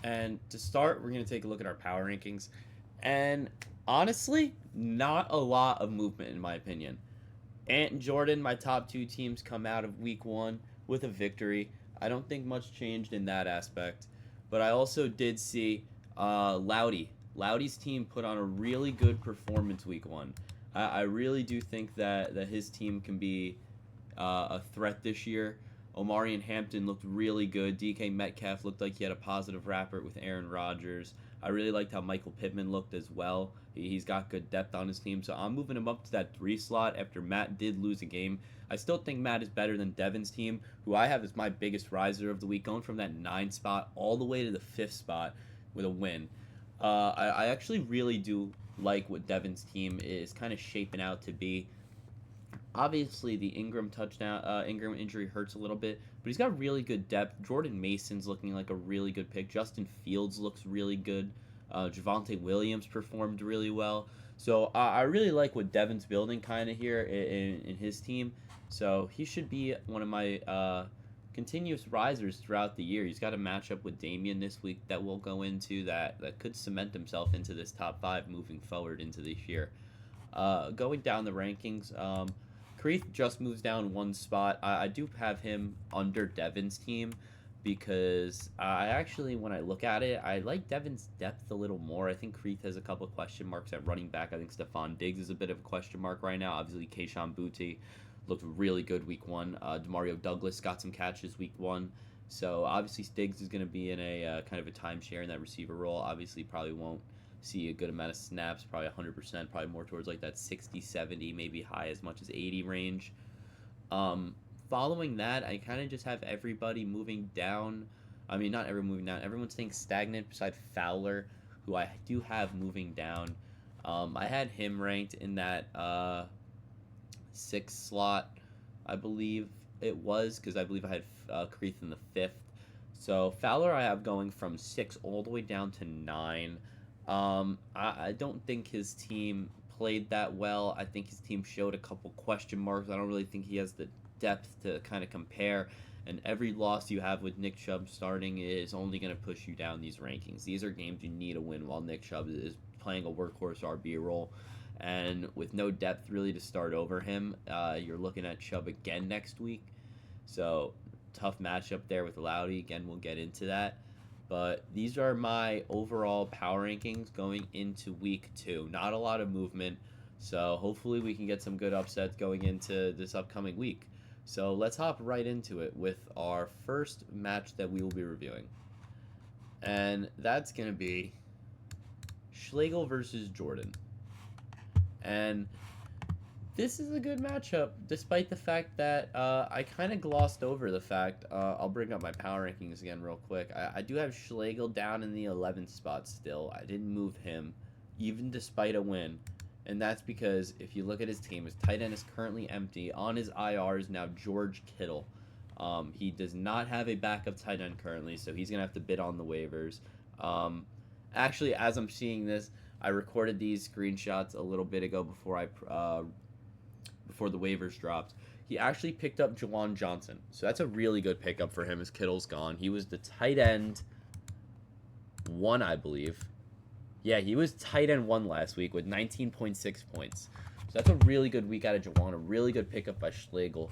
And to start, we're going to take a look at our power rankings. And honestly, not a lot of movement in my opinion. Ant and Jordan, my top two teams, come out of week one with a victory. I don't think much changed in that aspect. But I also did see Loudy. Loudy's team put on a really good performance week one. I really do think that his team can be a threat this year. Omarion Hampton looked really good. DK Metcalf looked like he had a positive rapport with Aaron Rodgers. I really liked how Michael Pittman looked as well. He's got good depth on his team, so I'm moving him up to that 3 slot after Matt did lose a game. I still think Matt is better than Devin's team, who I have as my biggest riser of the week, going from that 9 spot all the way to the 5th spot with a win. I actually really do like what Devin's team is kind of shaping out to be. Obviously, the Ingram injury hurts a little bit, but he's got really good depth. Jordan Mason's looking like a really good pick. Justin Fields looks really good. Javonte Williams performed really well. So I really like what Devin's building kind of here in his team. So he should be one of my continuous risers throughout the year. He's got a matchup with Damian this week that we'll go into that could cement himself into this top 5 moving forward into this year. Going down the rankings, Creeth just moves down 1 spot. I do have him under Devin's team because I actually, when I look at it, I like Devin's depth a little more. I think Creeth has a couple of question marks at running back. I think Stephon Diggs is a bit of a question mark right now. Obviously, Kayshon Boutte looked really good week 1. Demario Douglas got some catches week 1. So obviously Diggs is going to be in a kind of a timeshare in that receiver role. Obviously, probably won't see a good amount of snaps, probably 100%, probably more towards like that 60, 70, maybe high as much as 80 range. Following that, I kind of just have everybody moving down. I mean, not everyone moving down. Everyone's staying stagnant beside Fowler, who I do have moving down. I had him ranked in that 6th slot, I believe it was, because I believe I had Creeth in the 5th. So Fowler I have going from 6 all the way down to 9. I don't think his team played that well. I think his team showed a couple question marks. I don't really think he has the depth to kind of compare. And every loss you have with Nick Chubb starting is only going to push you down these rankings. These are games you need to win while Nick Chubb is playing a workhorse RB role. And with no depth really to start over him, you're looking at Chubb again next week. So tough matchup there with Loudy. Again, we'll get into that. But these are my overall power rankings going into week 2. Not a lot of movement, so hopefully we can get some good upsets going into this upcoming week. So let's hop right into it with our first match that we will be reviewing. And that's going to be Schlegel versus Jordan. And this is a good matchup, despite the fact that I kind of glossed over the fact. I'll bring up my power rankings again real quick. I do have Schlegel down in the 11th spot still. I didn't move him, even despite a win. And that's because if you look at his team, his tight end is currently empty. On his IR is now George Kittle. He does not have a backup tight end currently, so he's going to have to bid on the waivers. Actually, as I'm seeing this, I recorded these screenshots a little bit ago before the waivers dropped. He actually picked up Jawan Johnson. So that's a really good pickup for him as Kittle's gone. He was the tight end 1, I believe. Yeah, he was tight end 1 last week with 19.6 points. So that's a really good week out of Jawan. A really good pickup by Schlegel.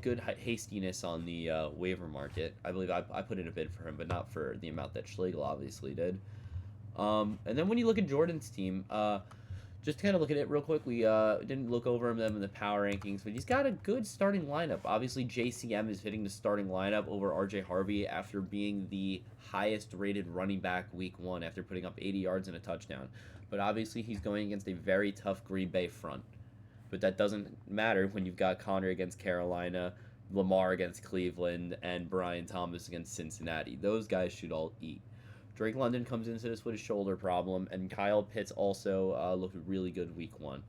Good hastiness on the waiver market. I believe I put in a bid for him, but not for the amount that Schlegel obviously did. And then when you look at Jordan's team, just to kind of look at it real quick, we didn't look over them in the power rankings, but he's got a good starting lineup. Obviously, JCM is hitting the starting lineup over RJ Harvey after being the highest rated running back week 1 after putting up 80 yards and a touchdown. But obviously, he's going against a very tough Green Bay front. But that doesn't matter when you've got Connor against Carolina, Lamar against Cleveland, and Brian Thomas against Cincinnati. Those guys should all eat. Drake London comes into this with a shoulder problem, and Kyle Pitts also looked really good week 1.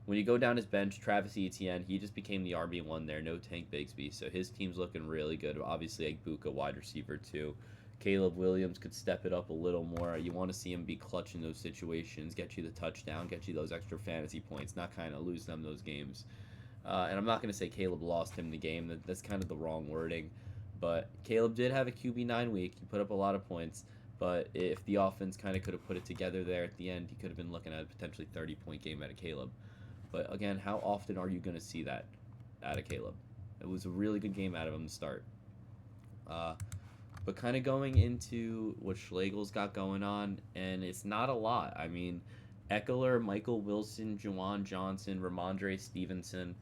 When you go down his bench, Travis Etienne, he just became the RB1 there, no Tank Bigsby, so his team's looking really good. Obviously, Agbuka, wide receiver, too. Caleb Williams could step it up a little more. You want to see him be clutch in those situations, get you the touchdown, get you those extra fantasy points, not kind of lose them those games. And I'm not going to say Caleb lost him the game. That's kind of the wrong wording. But Caleb did have a QB9 week. He put up a lot of points. But if the offense kind of could have put it together there at the end, he could have been looking at a potentially 30-point game out of Caleb. But again, how often are you going to see that out of Caleb? It was a really good game out of him to start. Uh, but kind of going into what Schlegel's got going on, and it's not a lot. I mean, Eckler, Michael Wilson, Juwan Johnson, Ramondre Stevenson.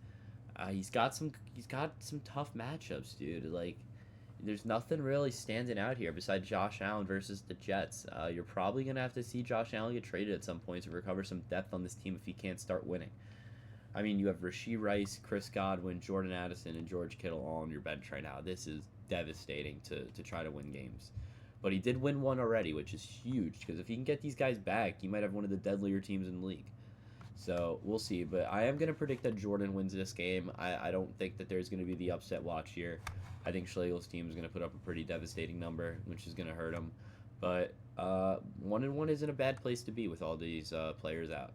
He's got some tough matchups, dude. Like, there's nothing really standing out here besides Josh Allen versus the Jets. You're probably gonna have to see Josh Allen get traded at some point to recover some depth on this team if he can't start winning. I mean, you have Rashee Rice, Chris Godwin, Jordan Addison, and George Kittle all on your bench right now. This is devastating to try to win games. But he did win one already, which is huge because if he can get these guys back, he might have one of the deadlier teams in the league. So we'll see. But I am going to predict that Jordan wins this game. I don't think that there's going to be the upset watch here. I think Schlegel's team is going to put up a pretty devastating number, which is going to hurt him. But 1-1 isn't a bad place to be with all these players out.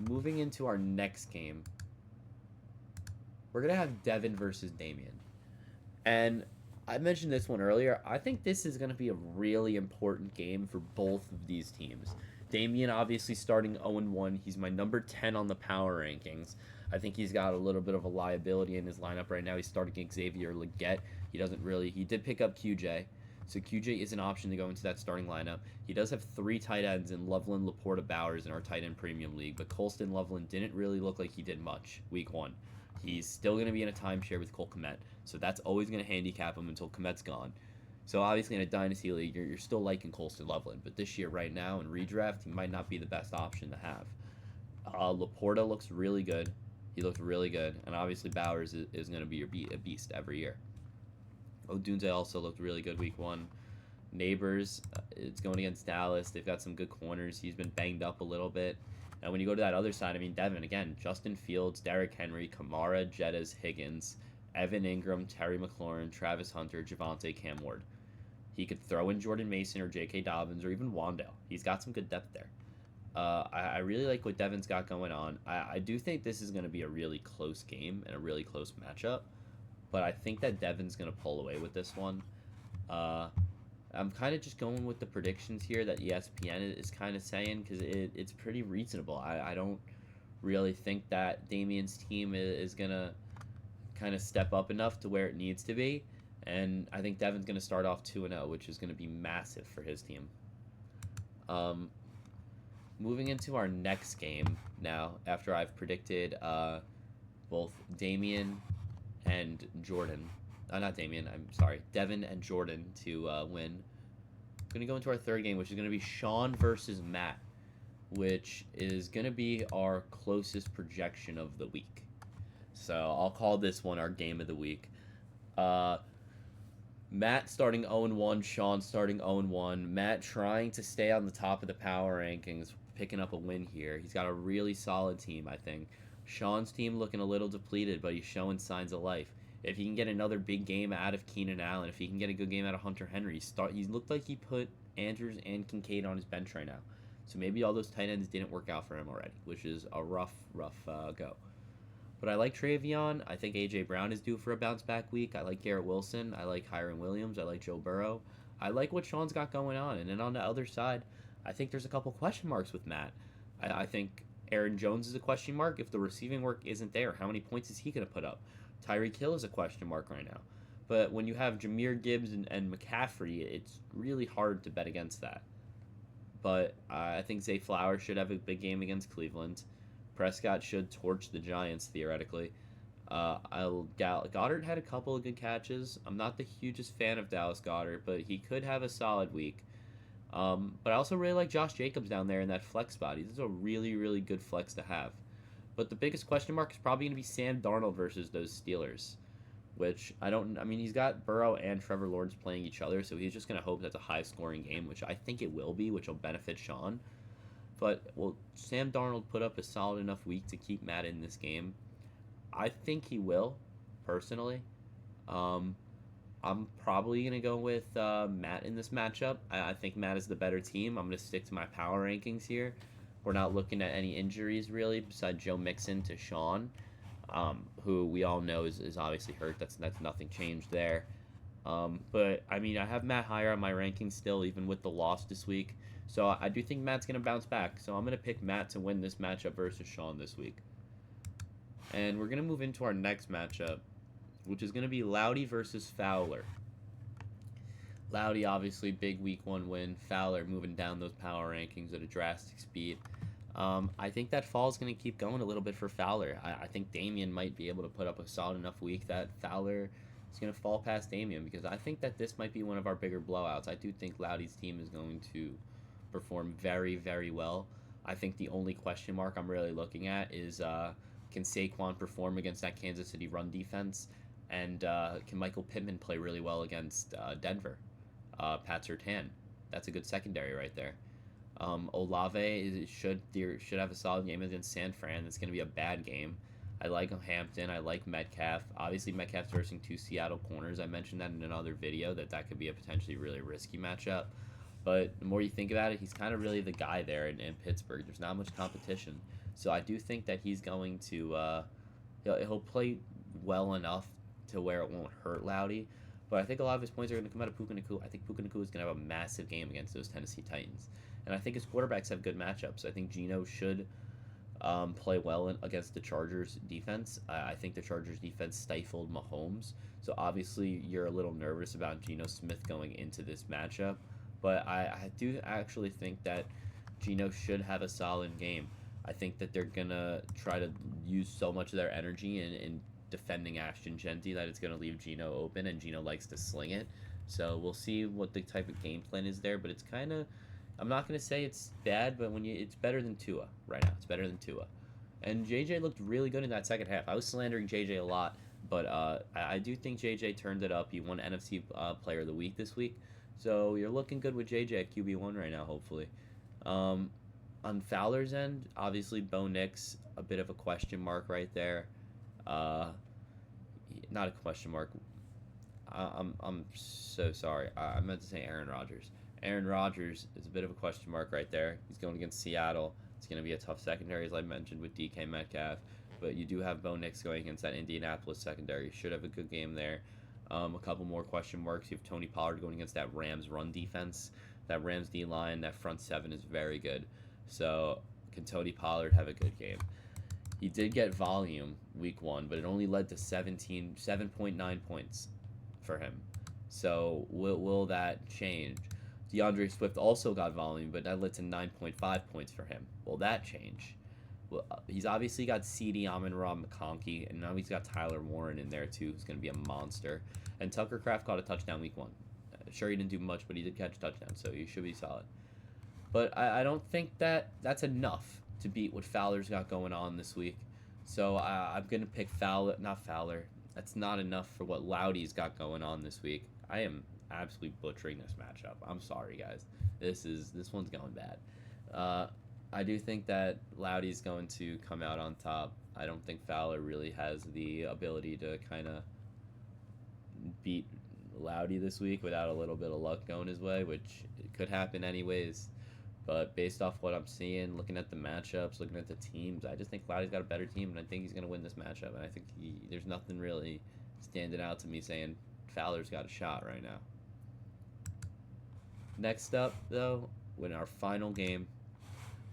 Moving into our next game, we're going to have Devin versus Damien. And I mentioned this one earlier. I think this is going to be a really important game for both of these teams. Damien obviously starting 0-1. He's my number 10 on the power rankings. I think he's got a little bit of a liability in his lineup right now. He's starting Xavier Legette. He did pick up QJ. So QJ is an option to go into that starting lineup. He does have 3 tight ends in Loveland, Laporta, Bowers in our tight end premium league, but Colston Loveland didn't really look like he did much week 1. He's still going to be in a timeshare with Cole Kmet, so that's always going to handicap him until Kmet's gone. So obviously in a dynasty league, you're still liking Colston Loveland, but this year right now in redraft, he might not be the best option to have. Laporta looks really good. He looks really good, and obviously Bowers is going to be a beast every year. Odunze also looked really good week 1. Neighbors, it's going against Dallas. They've got some good corners. He's been banged up a little bit. And when you go to that other side, I mean, Devin, again, Justin Fields, Derrick Henry, Kamara, Jettas, Higgins, Evan Ingram, Terry McLaurin, Travis Hunter, Javonte, Cam Ward. He could throw in Jordan Mason or J.K. Dobbins or even Wandale. He's got some good depth there. I really like what Devin's got going on. I do think this is going to be a really close game and a really close matchup. But I think that Devin's going to pull away with this one. I'm kind of just going with the predictions here that ESPN is kind of saying because it's pretty reasonable. I don't really think that Damien's team is going to kind of step up enough to where it needs to be. And I think Devin's going to start off 2-0, which is going to be massive for his team. Moving into our next game now, after I've predicted both Damien and Jordan. Devin and Jordan to win. We're going to go into our third game, which is going to be Sean versus Matt, which is going to be our closest projection of the week. So I'll call this one our game of the week. Matt starting 0-1, Sean starting 0-1. Matt trying to stay on the top of the power rankings, picking up a win here. He's got a really solid team, I think. Sean's team looking a little depleted, but he's showing signs of life. If he can get another big game out of Keenan Allen, if he can get a good game out of Hunter Henry, he looked like he put Andrews and Kincaid on his bench right now. So maybe all those tight ends didn't work out for him already, which is a rough go. But I like Travion. I think A.J. Brown is due for a bounce-back week. I like Garrett Wilson. I like Hiram Williams. I like Joe Burrow. I like what Sean's got going on. And then on the other side, I think there's a couple question marks with Matt. I think Aaron Jones is a question mark. If the receiving work isn't there, how many points is he going to put up? Tyreek Hill is a question mark right now. But when you have Jahmyr Gibbs and McCaffrey, it's really hard to bet against that. But I think Zay Flowers should have a big game against Cleveland. Prescott should torch the Giants, theoretically. Goddard had a couple of good catches. I'm not the hugest fan of Dallas Goedert, but he could have a solid week. But I also really like Josh Jacobs down there in that flex spot. He's a really, really good flex to have. But the biggest question mark is probably going to be Sam Darnold versus those Steelers, which he's got Burrow and Trevor Lawrence playing each other, so he's just going to hope that's a high-scoring game, which I think it will be, which will benefit Sean. But will Sam Darnold put up a solid enough week to keep Matt in this game? I think he will, personally. I'm probably going to go with Matt in this matchup. I think Matt is the better team. I'm going to stick to my power rankings here. We're not looking at any injuries, really, besides Joe Mixon to Sean, who we all know is obviously hurt. That's nothing changed there. But I mean, I have Matt higher on my rankings still, even with the loss this week. So I do think Matt's gonna bounce back. So I'm gonna pick Matt to win this matchup versus Sean this week. And we're gonna move into our next matchup, which is gonna be Loudy versus Fowler. Loudy, obviously, big week one win. Fowler moving down those power rankings at a drastic speed. I think that fall is going to keep going a little bit for Fowler. I think Damian might be able to put up a solid enough week that Fowler is going to fall past Damian, because I think that this might be one of our bigger blowouts. I do think Loudy's team is going to perform very, very well. I think the only question mark I'm really looking at is can Saquon perform against that Kansas City run defense? And can Michael Pittman play really well against Denver? Pat Surtain. That's a good secondary right there. Olave should have a solid game against San Fran. It's going to be a bad game. I like Hampton. I like Metcalf. Obviously, Metcalf's versing two Seattle corners. I mentioned that in another video, that could be a potentially really risky matchup. But the more you think about it, he's kind of really the guy there in Pittsburgh. There's not much competition. So I do think that he's going to he'll play well enough to where it won't hurt Loudy. But I think a lot of his points are going to come out of Puka Nacua. I think Puka Nacua is going to have a massive game against those Tennessee Titans. And I think his quarterbacks have good matchups. I think Geno should play well against the Chargers defense. I think the Chargers defense stifled Mahomes. So obviously you're a little nervous about Geno Smith going into this matchup. But I do actually think that Geno should have a solid game. I think that they're going to try to use so much of their energy in defending Ashton Jeanty that it's going to leave Geno open, and Geno likes to sling it. So we'll see what the type of game plan is there, but it's kind of, I'm not going to say it's bad, but it's better than Tua right now. It's better than Tua. And JJ looked really good in that second half. I was slandering JJ a lot, but I do think JJ turned it up. He won NFC Player of the Week this week. So you're looking good with JJ at QB1 right now, hopefully. On Fowler's end, obviously Bo Nix, a bit of a question mark right there. Not a question mark. I'm so sorry. I meant to say Aaron Rodgers. Aaron Rodgers is a bit of a question mark right there. He's going against Seattle. It's going to be a tough secondary, as I mentioned, with DK Metcalf. But you do have Bo Nix going against that Indianapolis secondary. You should have a good game there. A couple more question marks. You have Tony Pollard going against that Rams run defense. That Rams D-line, that front seven is very good. So can Tony Pollard have a good game? He did get volume week one, but it only led to 7.9 points for him. So will that change? DeAndre Swift also got volume, but that led to 9.5 points for him. Will that change? Well, he's obviously got CeeDee, Amon-Ra, McConkey, and now he's got Tyler Warren in there too, who's going to be a monster. And Tucker Kraft caught a touchdown week one. Sure, he didn't do much, but he did catch a touchdown, so he should be solid. But I don't think that's enough to beat what Fowler's got going on this week. So I'm going to pick not Fowler. That's not enough for what Loudy's got going on this week. I am absolutely butchering this matchup. I'm sorry, guys. This one's going bad. I do think that Loudy's going to come out on top. I don't think Fowler really has the ability to kind of beat Loudy this week without a little bit of luck going his way, which it could happen anyways. But based off what I'm seeing, looking at the matchups, looking at the teams, I just think Loudy's got a better team, and I think he's going to win this matchup. And I think there's nothing really standing out to me saying Fowler's got a shot right now. Next up, though, in our final game,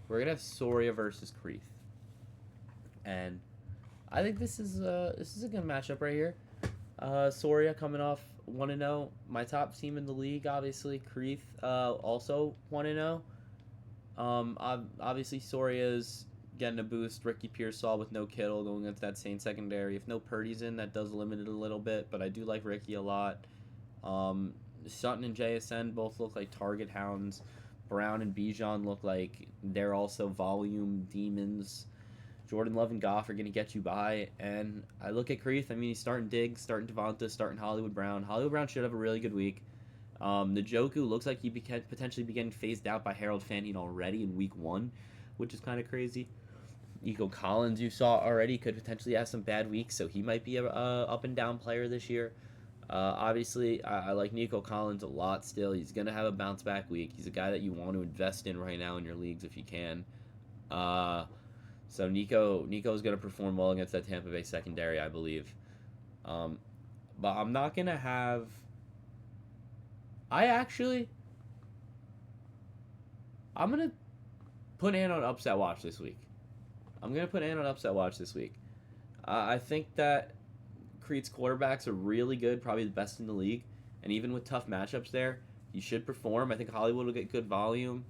we're going to have Soria versus Kreeth. And I think this is a good matchup right here. Soria coming off 1-0. My top team in the league, obviously. Kreeth also 1-0. Obviously Soria's getting a boost. Ricky Pearsall with no Kittle going against that Saints secondary. If no Purdy's in, that does limit it a little bit, but I do like Ricky a lot. Sutton and JSN both look like target hounds. Brown and Bijan look like they're also volume demons. Jordan Love and Goff are going to get you by. And I look at Kreeth. I mean, he's starting Diggs, starting Devonta, starting Hollywood Brown. Hollywood Brown should have a really good week. Njoku looks like he potentially be getting phased out by Harold Fantine already in week one, which is kind of crazy. Nico Collins, you saw already, could potentially have some bad weeks, so he might be a up and down player this year. Obviously, I like Nico Collins a lot still. He's going to have a bounce back week. He's a guy that you want to invest in right now in your leagues if you can. So Nico is going to perform well against that Tampa Bay secondary, I believe. But I'm not going to have I'm gonna put Ant on upset watch this week. I think that Creed's quarterbacks are really good, probably the best in the league, and even with tough matchups there, he should perform. I think Hollywood will get good volume.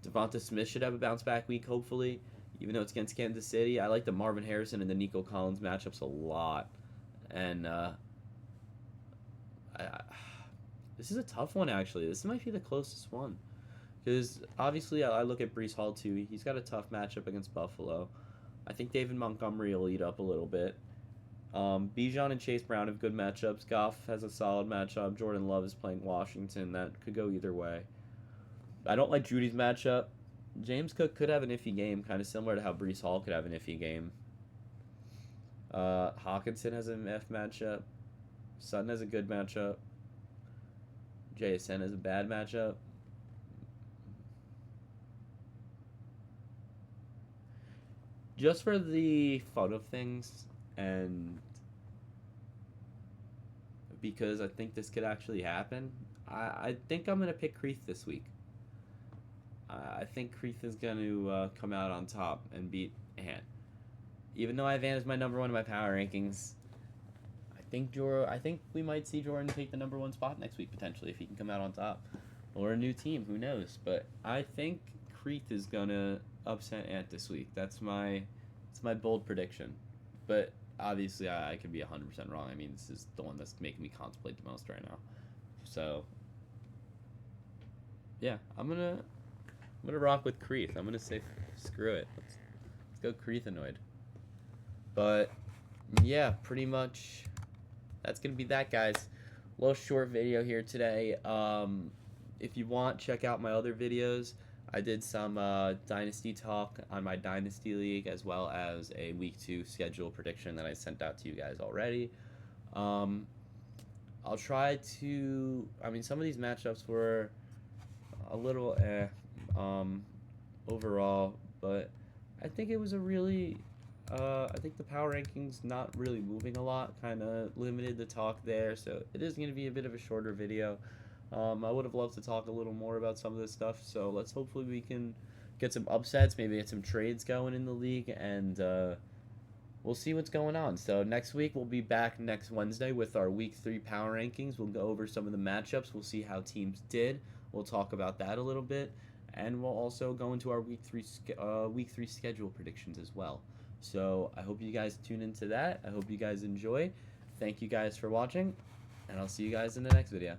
Devonta Smith should have a bounce back week, hopefully, even though it's against Kansas City. I like the Marvin Harrison and the Nico Collins matchups a lot, and I, this is a tough one actually. This might be the closest one because obviously I look at Brees Hall too. He's got a tough matchup against Buffalo. I think David Montgomery will eat up a little bit. Bijan and Chase Brown have good matchups. Goff has a solid matchup. Jordan Love is playing Washington. That could go either way. I don't like Judy's matchup. James Cook could have an iffy game, kind of similar to how Brees Hall could have an iffy game. Hawkinson has an F matchup. Sutton has a good matchup. JSN has a bad matchup. Just for the fun of things, and because I think this could actually happen, I think I'm going to pick Creeth this week. I think Creeth is going to come out on top and beat Ant. Even though I have Ant as my number one in my power rankings, I think we might see Jordan take the number one spot next week, potentially, if he can come out on top. Or a new team, who knows? But I think Creeth is going to upset Ant this week. It's my bold prediction. But obviously I could be 100% wrong. I mean, this is the one that's making me contemplate the most right now. So yeah, I'm gonna rock with Creeth. I'm gonna say screw it. Let's go Creethanoid. But yeah, pretty much that's gonna be that, guys. A little short video here today. If you want, check out my other videos. I did some Dynasty talk on my Dynasty League, as well as a Week 2 schedule prediction that I sent out to you guys already. I'll try to... I mean, some of these matchups were a little overall, but I think it was a really... I think the power rankings not really moving a lot, kind of limited the talk there, so it is going to be a bit of a shorter video. I would have loved to talk a little more about some of this stuff, so let's hopefully we can get some upsets, maybe get some trades going in the league, and we'll see what's going on. So next week, we'll be back next Wednesday with our Week 3 power rankings. We'll go over some of the matchups. We'll see how teams did. We'll talk about that a little bit, and we'll also go into our Week 3 schedule predictions as well. So I hope you guys tune into that. I hope you guys enjoy. Thank you guys for watching, and I'll see you guys in the next video.